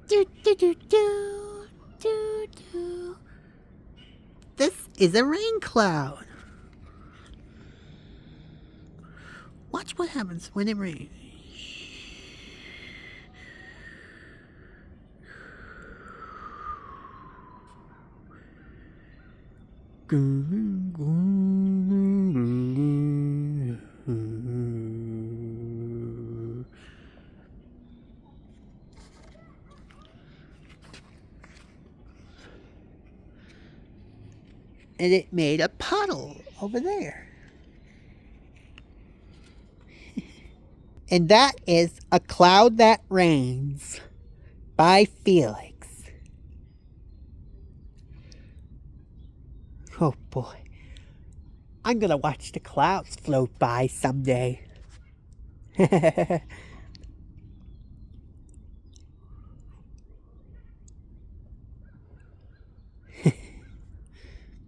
Do, do, do, do, do, do. This is a rain cloud. Watch what happens when it rains. And it made a puddle over there. And that is A Cloud That Rains by Felix. Oh boy. I'm gonna watch the clouds float by someday.